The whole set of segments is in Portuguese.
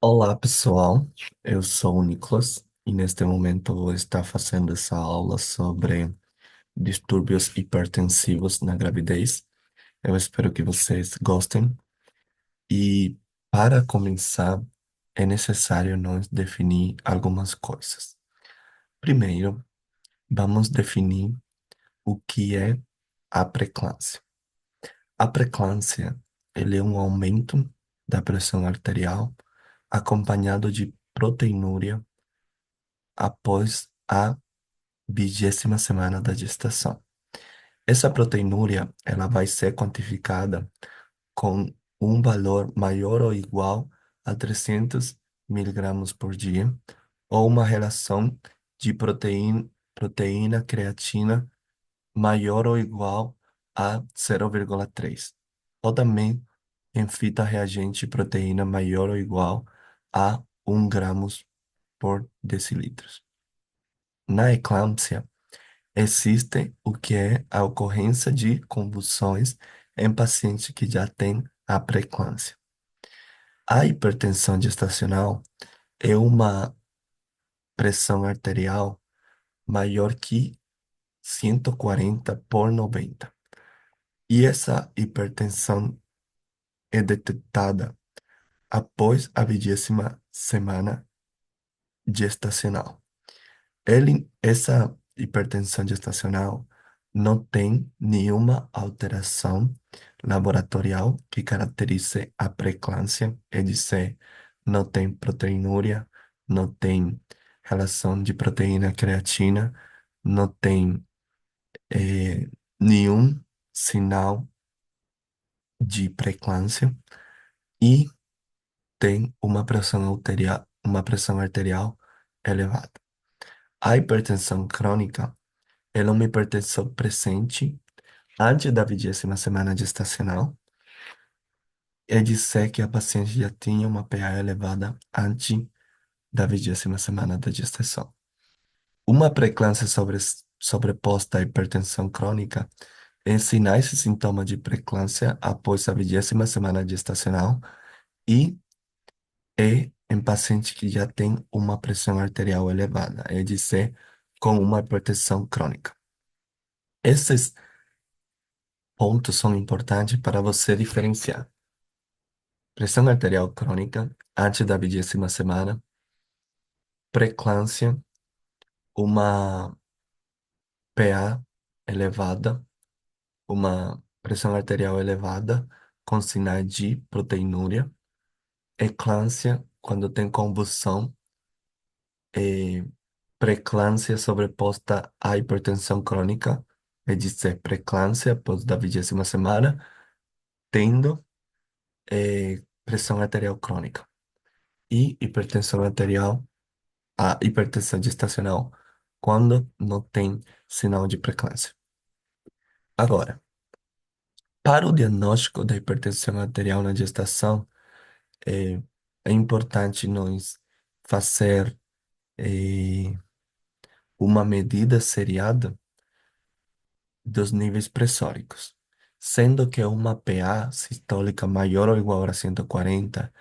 Olá, pessoal. Eu sou o Nicolas e neste momento vou estar fazendo essa aula sobre distúrbios hipertensivos na gravidez. Eu espero que vocês gostem. E para começar, é necessário nós definir algumas coisas. Primeiro, vamos definir o que é a pré-eclâmpsia. A pré-eclâmpsia, ele é um aumento da pressão arterial acompanhado de proteinúria após a 20ª semana da gestação. Essa proteinúria, ela vai ser quantificada com um valor maior ou igual a 300 miligramas por dia, ou uma relação de proteína creatina maior ou igual a 0,3, ou também em fita reagente proteína maior ou igual a 1 gramos por decilitros. Na eclâmpsia, existe o que é a ocorrência de convulsões em paciente que já tem a pré-eclâmpsia. A hipertensão gestacional é uma pressão arterial maior que 140 por 90. E essa hipertensão é detectada após a 20ª semana gestacional. Essa hipertensão gestacional não tem nenhuma alteração laboratorial que caracterize a pré-eclâmpsia, é dizer, não tem proteinúria, não tem relação de proteína creatina, não tem nenhum sinal de pré-eclâmpsia e tem uma pressão arterial elevada. A hipertensão crônica ela é uma hipertensão presente antes da 20ª semana gestacional. É dizer que a paciente já tinha uma PA elevada antes da 20ª semana da gestação. Uma pré-eclâmpsia sobreposta à hipertensão crônica em sinais e sintomas de pré-eclâmpsia após a 20ª semana gestacional e é em paciente que já tem uma pressão arterial elevada, é dizer, com uma hipertensão crônica. Esses pontos são importantes para você diferenciar. Pressão arterial crônica antes da 20ª semana, pré-eclâmpsia, uma PA elevada, uma pressão arterial elevada com sinais de proteinúria, eclâmpsia, quando tem convulsão, e pré-eclâmpsia sobreposta à hipertensão crônica, é dizer, pré-eclâmpsia após da 20ª semana, tendo pressão arterial crônica. E hipertensão arterial, a hipertensão gestacional, quando não tem sinal de pré-eclâmpsia. Agora, para o diagnóstico da hipertensão arterial na gestação, é, é importante nós fazer eh, uma medida seriada dos níveis pressóricos, sendo que uma PA sistólica maior ou igual a 140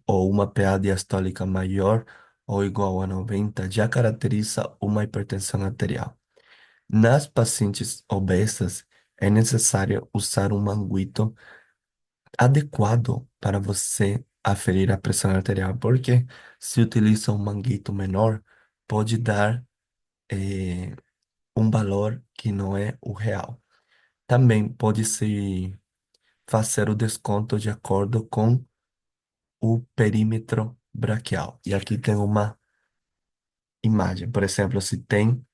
ou uma PA diastólica maior ou igual a 90 já caracteriza uma hipertensão arterial. Nas pacientes obesas, é necessário usar um manguito adequado para você aferir a pressão arterial, porque se utiliza um manguito menor, pode dar um valor que não é o real. Também pode-se fazer o desconto de acordo com o perímetro braquial. E aqui tem uma imagem. Por exemplo, se tem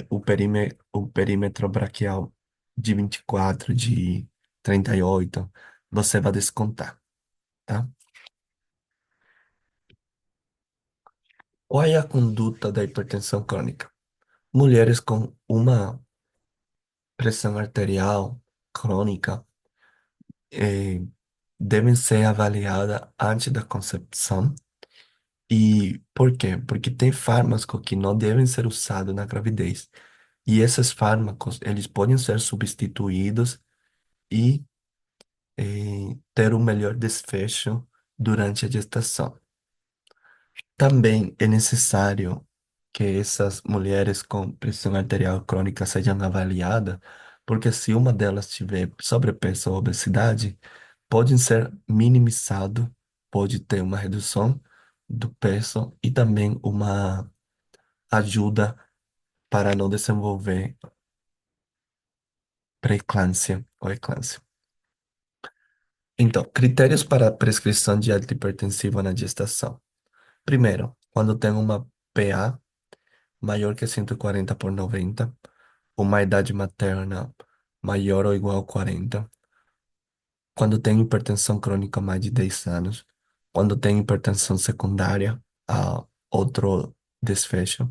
o perímetro braquial de 24, de 38, você vai descontar, tá? Qual é a conduta da hipertensão crônica? Mulheres com uma pressão arterial crônica eh, devem ser avaliadas antes da concepção. E por quê? Porque tem fármacos que não devem ser usados na gravidez. E esses fármacos, eles podem ser substituídos e ter um melhor desfecho durante a gestação. Também é necessário que essas mulheres com pressão arterial crônica sejam avaliadas, porque se uma delas tiver sobrepeso ou obesidade, pode ser minimizado, pode ter uma redução do peso e também uma ajuda para não desenvolver pré-eclâmpsia ou eclâmpsia. Então, critérios para a prescrição de antihipertensivo na gestação. Primeiro, quando tem uma PA maior que 140/90, uma idade materna maior ou igual a 40, quando tem hipertensão crônica mais de 10 anos, quando tem hipertensão secundária a outro desfecho,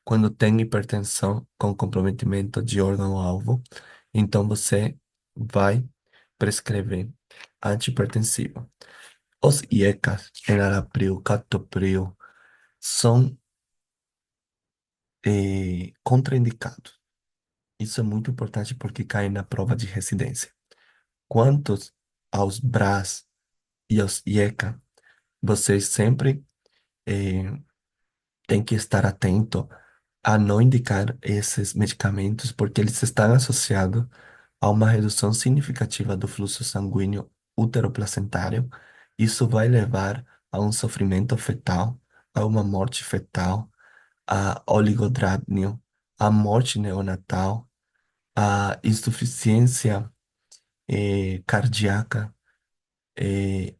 quando tem hipertensão com comprometimento de órgão-alvo, então você vai prescrever antihipertensivo. Os IECAs, enalapril, captopril, são contraindicados. Isso é muito importante porque cai na prova de residência. Quantos aos BRAS e aos IECA, vocês sempre eh, têm que estar atento a não indicar esses medicamentos porque eles estão associados a uma redução significativa do fluxo sanguíneo uteroplacentário. Isso vai levar a um sofrimento fetal, a uma morte fetal, a oligodrápnio, a morte neonatal, a insuficiência cardíaca,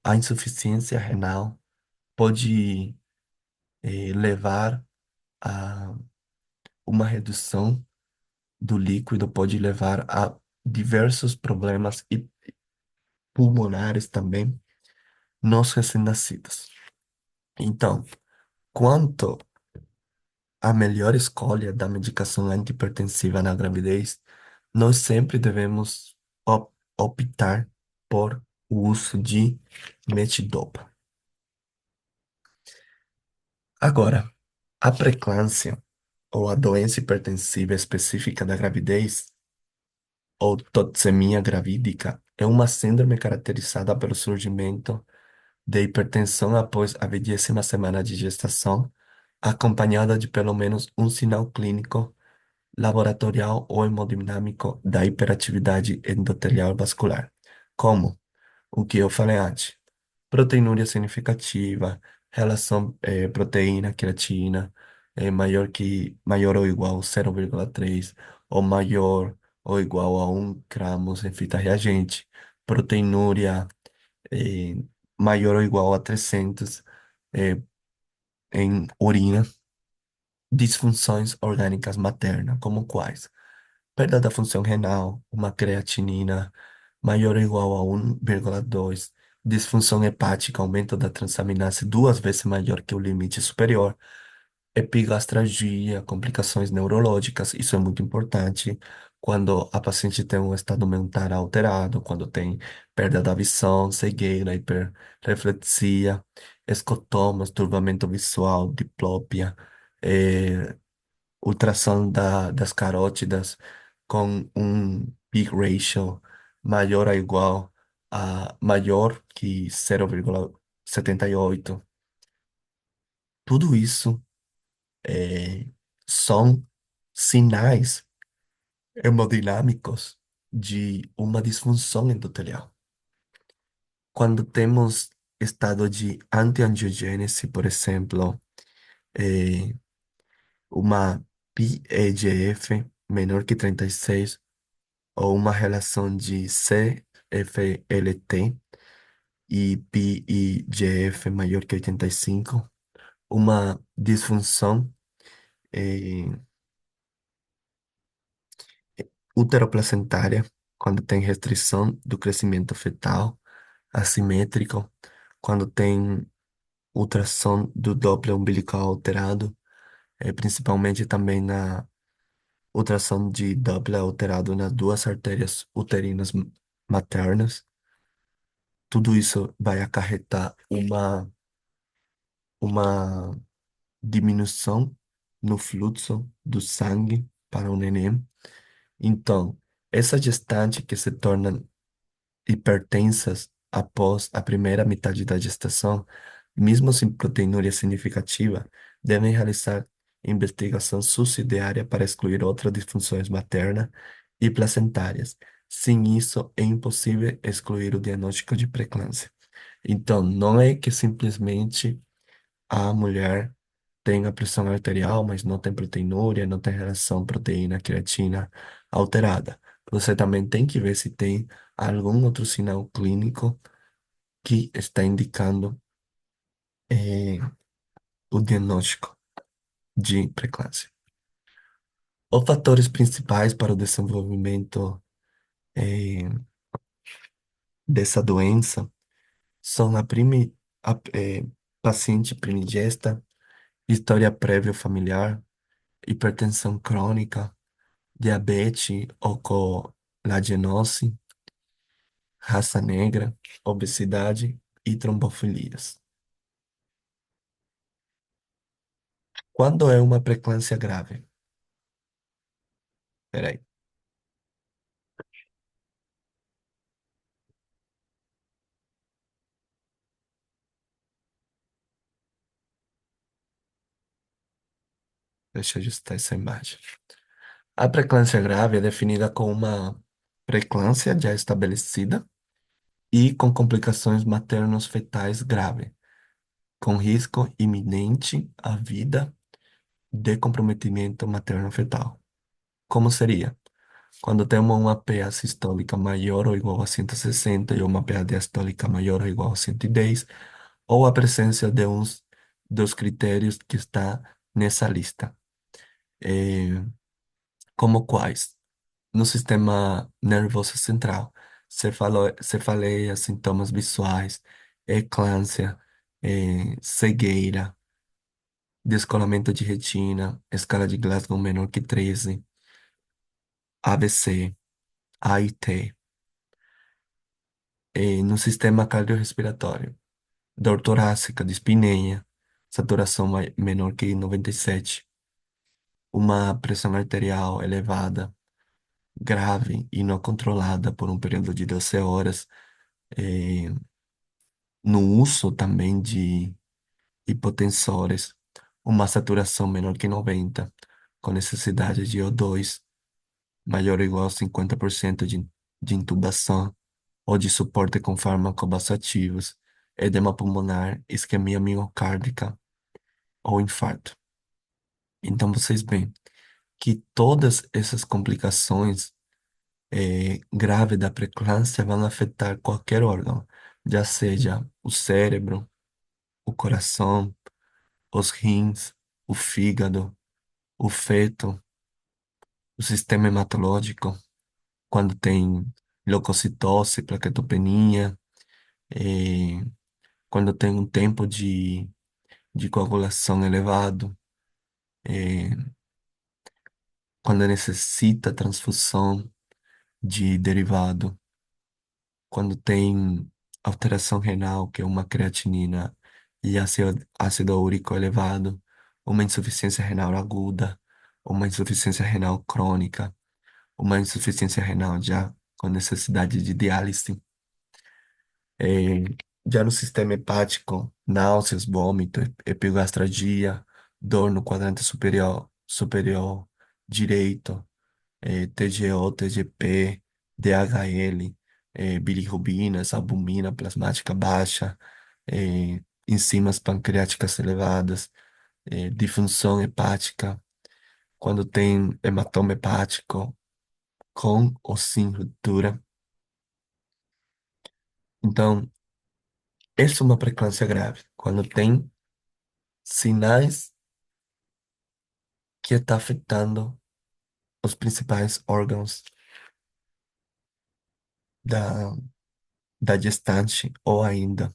a insuficiência renal pode levar a uma redução do líquido, pode levar a diversos problemas e pulmonares também nos recém-nascidos. Então, quanto à melhor escolha da medicação antihipertensiva na gravidez, nós sempre devemos optar por o uso de metidopa. Agora, a preeclâmpsia, ou a doença hipertensiva específica da gravidez, ou toxemia gravídica, é uma síndrome caracterizada pelo surgimento de hipertensão após a 20ª semana de gestação, acompanhada de pelo menos um sinal clínico, laboratorial ou hemodinâmico da hiperatividade endotelial vascular, como o que eu falei antes. Proteinúria significativa, relação proteína-creatina maior ou igual a 0,3 ou maior ou igual a 1 gramos em fita reagente. Proteinúria eh, maior ou igual a 300 eh, em urina. Disfunções orgânicas maternas, como quais? Perda da função renal, uma creatinina maior ou igual a 1,2, disfunção hepática, aumento da transaminase 2 vezes maior que o limite superior, epigastralgia, complicações neurológicas, isso é muito importante quando a paciente tem um estado mental alterado, quando tem perda da visão, cegueira, hiperreflexia, escotomas, turbamento visual, diplopia, eh, ultrassom das carótidas com um peak ratio maior ou igual a maior que 0,78. Tudo isso são sinais hemodinâmicos de uma disfunção endotelial. Quando temos estado de antiangiogênese, por exemplo, eh, uma PEGF menor que 36 ou uma relação de CFLT e PIGF maior que 85, uma disfunção eh, uteroplacentária, quando tem restrição do crescimento fetal, assimétrico, quando tem ultrassom do Doppler umbilical alterado, principalmente também na ultrassom de Doppler alterado nas duas artérias uterinas maternas. Tudo isso vai acarretar uma diminuição no fluxo do sangue para o neném. Então, essa gestante que se torna hipertensas após a primeira metade da gestação, mesmo sem proteinúria significativa, devem realizar investigação subsidiária para excluir outras disfunções materna e placentárias. Sem isso, é impossível excluir o diagnóstico de pré-eclâmpsia. Então, não é que simplesmente a mulher tem a pressão arterial, mas não tem proteinúria, não tem relação proteína-creatina alterada. Você também tem que ver se tem algum outro sinal clínico que está indicando eh, o diagnóstico de pré-eclâmpsia. Os fatores principais para o desenvolvimento eh, dessa doença são a paciente primigesta, história prévia familiar, hipertensão crônica, diabetes ou colagenose, raça negra, obesidade e trombofilias. Quando é uma pré-eclâmpsia grave? Peraí, deixa eu ajustar essa imagem. A pré-eclâmpsia grave é definida como uma pré-eclâmpsia já estabelecida e com complicações materno-fetais graves, com risco iminente à vida de comprometimento materno-fetal. Como seria? Quando temos uma PA sistólica maior ou igual a 160 e uma PA diastólica maior ou igual a 110, ou a presença de uns dos critérios que está nessa lista. Eh, como quais? No sistema nervoso central, cefaleia, sintomas visuais, eclâmpsia, cegueira, descolamento de retina, escala de Glasgow menor que 13, AVC, AIT, no sistema cardiorrespiratório, dor torácica, dispneia, saturação menor que 97, uma pressão arterial elevada, grave e não controlada por um período de 12 horas, eh, no uso também de hipotensores, uma saturação menor que 90, com necessidade de O2 maior ou igual a 50% de intubação ou de suporte com fármacos vasoativos, edema pulmonar, isquemia miocárdica ou infarto. Então vocês veem que todas essas complicações graves da preeclâmpsia vão afetar qualquer órgão, já seja o cérebro, o coração, os rins, o fígado, o feto, o sistema hematológico, quando tem leucocitose, plaquetopenia, eh, quando tem um tempo de coagulação elevado, eh, quando necessita transfusão de derivado, quando tem alteração renal, que é uma creatinina e ácido úrico elevado, uma insuficiência renal aguda, uma insuficiência renal crônica, uma insuficiência renal já com necessidade de diálise. É, já no sistema hepático, náuseas, vômito, epigastralgia, dor no quadrante superior direito, TGO, TGP, DHL, bilirrubinas, albumina plasmática baixa, enzimas pancreáticas elevadas, disfunção hepática, quando tem hematoma hepático, com ou sem ruptura. Então, essa é uma preeclâmpsia grave, quando tem sinais que está afetando os principais órgãos da, da gestante ou ainda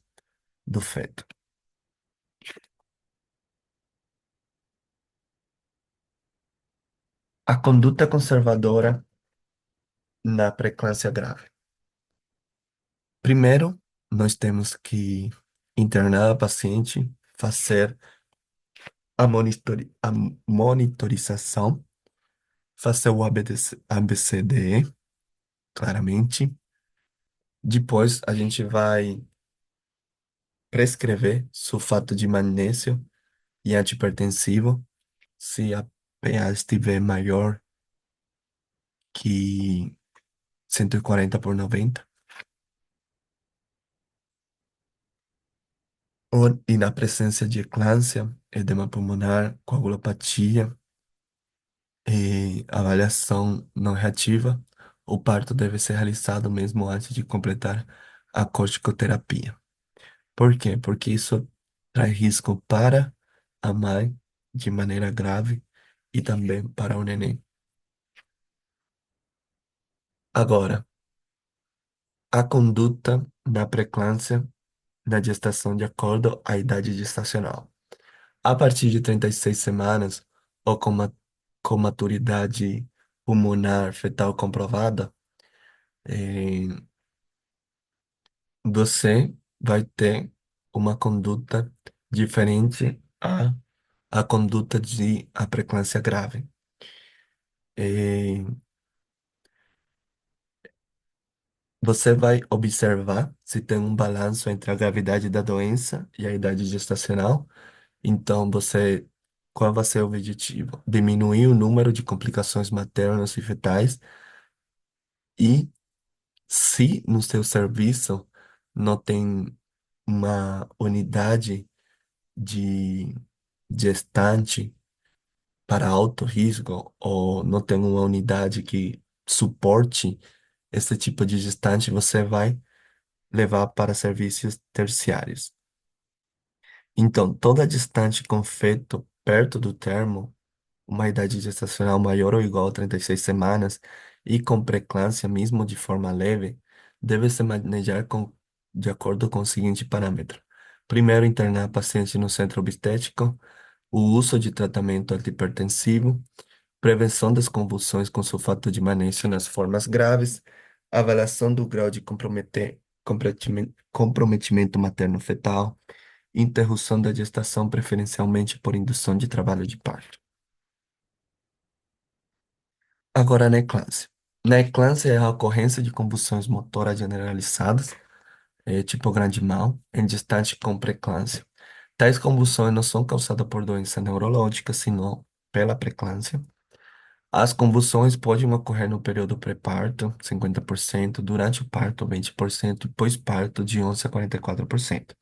do feto. A conduta conservadora na preeclâmpsia grave. Primeiro, nós temos que internar a paciente, fazer a monitorização, fazer o ABCDE, claramente, Depois a gente vai prescrever sulfato de magnésio e antipertensivo se a pH estiver maior que 140/90. E na presença de eclâmpsia, edema pulmonar, coagulopatia e avaliação não reativa, o parto deve ser realizado mesmo antes de completar a corticoterapia. Por quê? Porque isso traz risco para a mãe de maneira grave e também para o neném. Agora, a conduta na pré-eclâmpsia na gestação de acordo à idade gestacional. A partir de 36 semanas, ou com maturidade pulmonar fetal comprovada, eh, você vai ter uma conduta diferente à conduta de a pré-eclâmpsia grave. Eh, Você vai observar se tem um balanço entre a gravidade da doença e a idade gestacional. Então, qual vai ser o objetivo? Diminuir o número de complicações maternas e fetais e, se no seu serviço não tem uma unidade de gestante para alto risco ou não tem uma unidade que suporte esse tipo de gestante, você vai levar para serviços terciários. Então, toda gestante com feto perto do termo, uma idade gestacional maior ou igual a 36 semanas e com pré-eclâmpsia, mesmo de forma leve, deve se manejar de acordo com o seguinte parâmetro. Primeiro, internar a paciente no centro obstétrico, o uso de tratamento antipertensivo, prevenção das convulsões com sulfato de magnésio nas formas graves, avaliação do grau de comprometimento materno-fetal, interrupção da gestação preferencialmente por indução de trabalho de parto. Agora, na eclâmpsia. Na eclâmpsia é a ocorrência de convulsões motoras generalizadas, tipo grande mal, em gestante com pré-eclâmpsia. Tais convulsões não são causadas por doença neurológica, senão pela pré-eclâmpsia. As convulsões podem ocorrer no período pré-parto, 50%, durante o parto, 20%, e pós-parto, de 11 a 44%.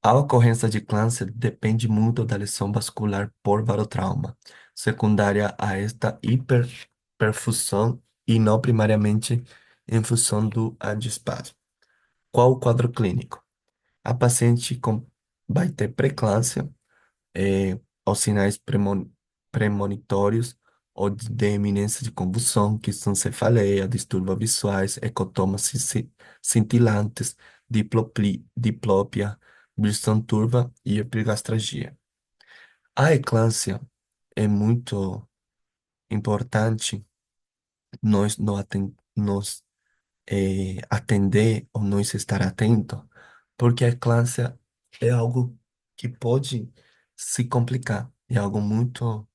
A ocorrência de eclâmpsia depende muito da lesão vascular por varotrauma, secundária a esta hiperperfusão e não primariamente em função do angiespasmo. Qual o quadro clínico? A paciente vai ter pré-eclâmpsia, aos sinais premonitórios ou de eminência de convulsão, que são cefaleia, distúrbios visuais, ecotomas cintilantes, diplopia, visão turva e epigastralgia. A eclâmpsia é muito importante nós atender ou nós estar atento, porque a eclâmpsia é algo que pode se complicar, é algo muito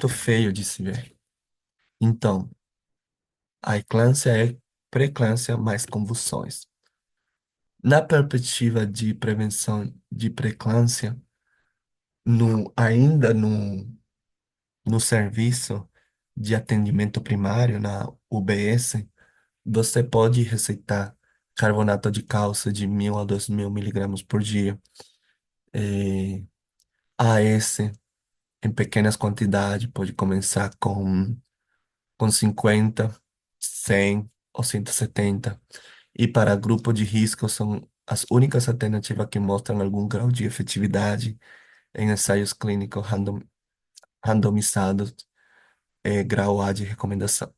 feio de se ver. Então, a eclâmpsia é pré-eclâmpsia mais convulsões. Na perspectiva de prevenção de pré-eclâmpsia, ainda no serviço de atendimento primário, na UBS, você pode receitar carbonato de cálcio de 1.000 a 2.000 miligramas por dia, eh, AS em pequenas quantidades, pode começar com 50, 100 ou 170. E para grupo de risco são as únicas alternativas que mostram algum grau de efetividade em ensaios clínicos randomizados, grau A de recomendação.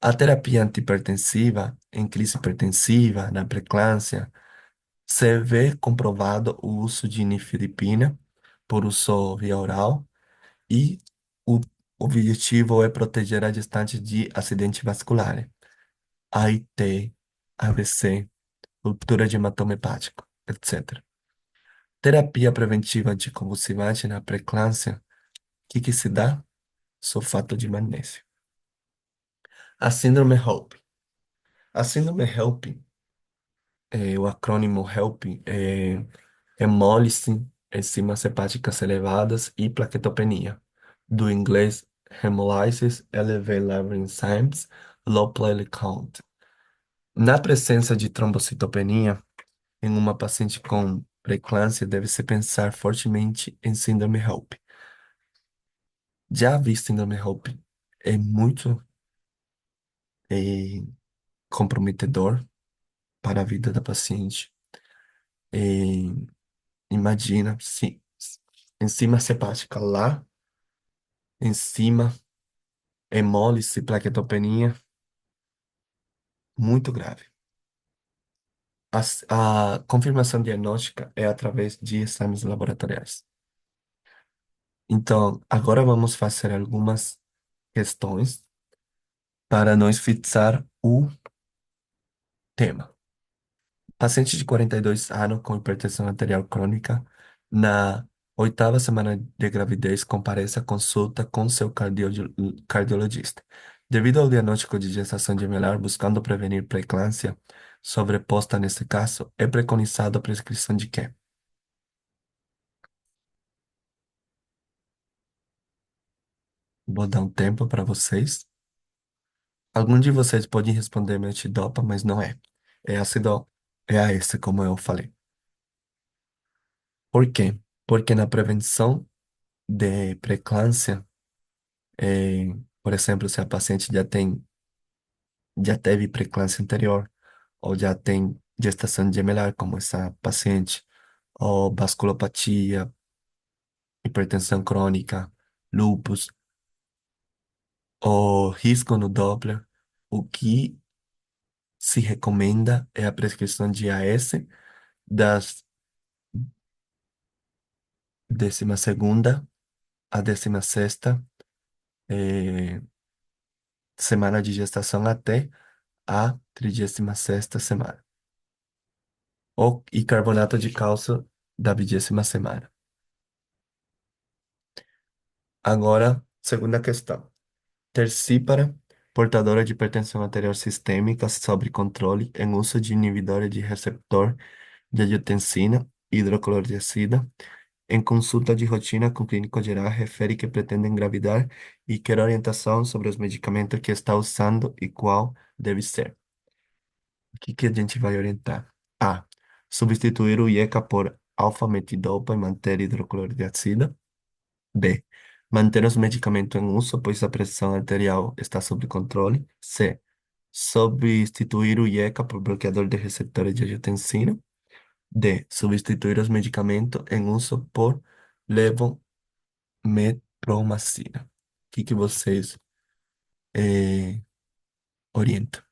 A terapia antipertensiva em crise hipertensiva, na pré-eclâmpsia, se vê comprovado o uso de nifedipina por uso via oral e o objetivo é proteger a gestante de acidente vascular, AIT, AVC, ruptura de hematoma hepático, etc. Terapia preventiva anticonvulsivante na pré-eclâmpsia, o que se dá? Sulfato de magnésio. A síndrome HOPE. A síndrome HELP, o acrônimo HELP, é hemólise, enzimas hepáticas elevadas e plaquetopenia. Do inglês, hemolysis, elevated liver enzymes, low platelet count. Na presença de trombocitopenia, em uma paciente com pré-eclâmpsia, deve-se pensar fortemente em síndrome HELP. Já vi síndrome HELP, é muito eh, comprometedor para a vida da paciente. Eh, Imagina, se enzima hepática lá, enzima, hemólise, plaquetopenia, muito grave. A confirmação diagnóstica é através de exames laboratoriais. Então, agora vamos fazer algumas questões para nós fixar o tema. Paciente de 42 anos com hipertensão arterial crônica, na oitava semana de gravidez, comparece à consulta com seu cardiologista. Devido ao diagnóstico de gestação gemelar, buscando prevenir pré-eclâmpsia sobreposta nesse caso, é preconizado a prescrição de quê? Vou dar um tempo para vocês. Algum de vocês pode responder metidopa, mas não é. É ácido, é a esse, como eu falei. Por quê? Porque na prevenção de pré-eclâmpsia, por exemplo, se a paciente já teve pré-eclâmpsia anterior, ou já tem gestação gemelar, como essa paciente, ou vasculopatia, hipertensão crônica, lúpus, ou risco no Doppler, o que se recomenda é a prescrição de AS das 12ª a 16ª semana de gestação até a 36ª semana. E carbonato de cálcio da 20ª semana. Agora, segunda questão. Tercípara, portadora de hipertensão arterial sistêmica sob controle em uso de inibidora de receptor de angiotensina, hidroclorotiazida, em consulta de rotina com clínico geral, refere que pretende engravidar e quer orientação sobre os medicamentos que está usando e qual deve ser. O que que a gente vai orientar? A. Substituir o IECA por alfa-metidopa e manter hidroclorotiazida. B. Manter os medicamentos em uso, pois a pressão arterial está sob controle. C. Substituir o IECA por bloqueador de receptores de angiotensina. D. Substituir os medicamentos em uso por levomepromacina. O que que vocês eh, orientam?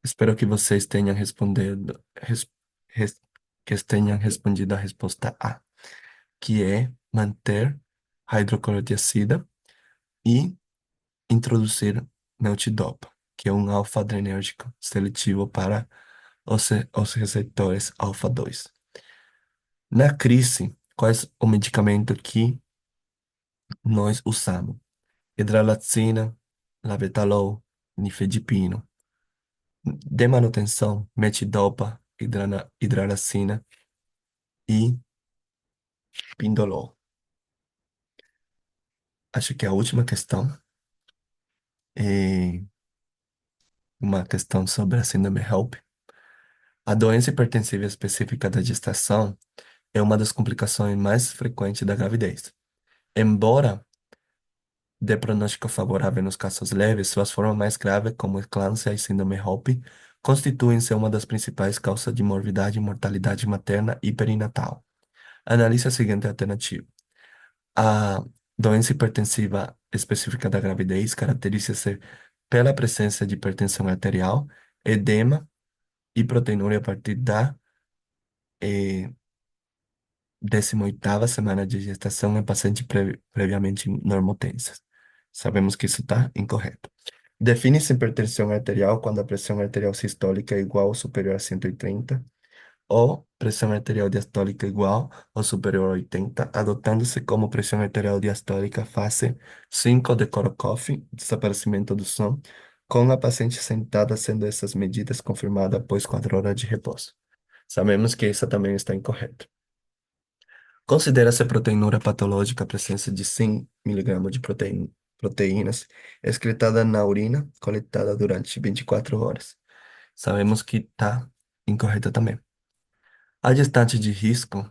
Espero que vocês tenham respondido, res- que tenham respondido a resposta A, que é manter a hidroclorotiazida e introduzir Meltidopa, que é um alfa-adrenérgico seletivo para os receptores alfa-2. Na crise, quais o medicamento que nós usamos? Hidralazina, labetalol, nifedipino. De manutenção, metidopa, hidralazina e pindolol. Acho que a última questão é uma questão sobre a síndrome HELP. A doença hipertensiva específica da gestação é uma das complicações mais frequentes da gravidez. Embora dê pronóstico favorável nos casos leves, suas formas mais graves, como eclâmpsia e síndrome HELP, constituem-se uma das principais causas de morbidade e mortalidade materna e perinatal. Analise a seguinte alternativa. A doença hipertensiva específica da gravidez caracteriza-se pela presença de hipertensão arterial, edema e proteinúria a partir da eh, 18ª semana de gestação em pacientes previamente normotensas. Sabemos que isso está incorreto. Define-se hipertensão arterial quando a pressão arterial sistólica é igual ou superior a 130. ou pressão arterial diastólica igual ou superior a 80, adotando-se como pressão arterial diastólica fase 5 de Korsakoff, desaparecimento do som, com a paciente sentada, sendo essas medidas confirmadas após 4 horas de repouso. Sabemos que isso também está incorreto. Considera-se proteinúria patológica a presença de 100 miligramas de proteínas excretada na urina coletada durante 24 horas. Sabemos que está incorreta também. A gestante de risco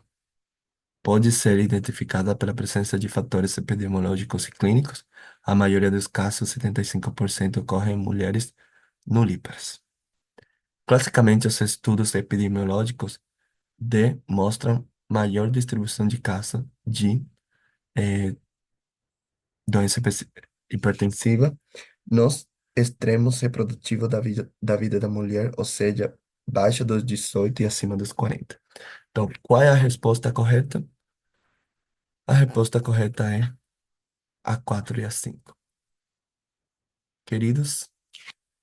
pode ser identificada pela presença de fatores epidemiológicos e clínicos. A maioria dos casos, 75%, ocorre em mulheres nulíparas. Classicamente, os estudos epidemiológicos demonstram maior distribuição de casos de eh, doença hipertensiva nos extremos reprodutivos da vida da mulher, ou seja, abaixo dos 18 e acima dos 40. Então, qual é a resposta correta? A resposta correta é a 4 e a 5. Queridos,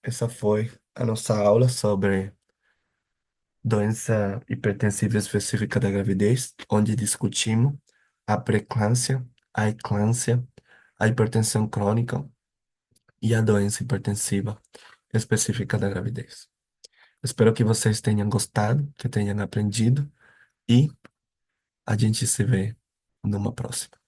essa foi a nossa aula sobre doença hipertensiva específica da gravidez, onde discutimos a pré-eclâmpsia, a eclâmpsia, a hipertensão crônica e a doença hipertensiva específica da gravidez. Espero que vocês tenham gostado, que tenham aprendido e a gente se vê numa próxima.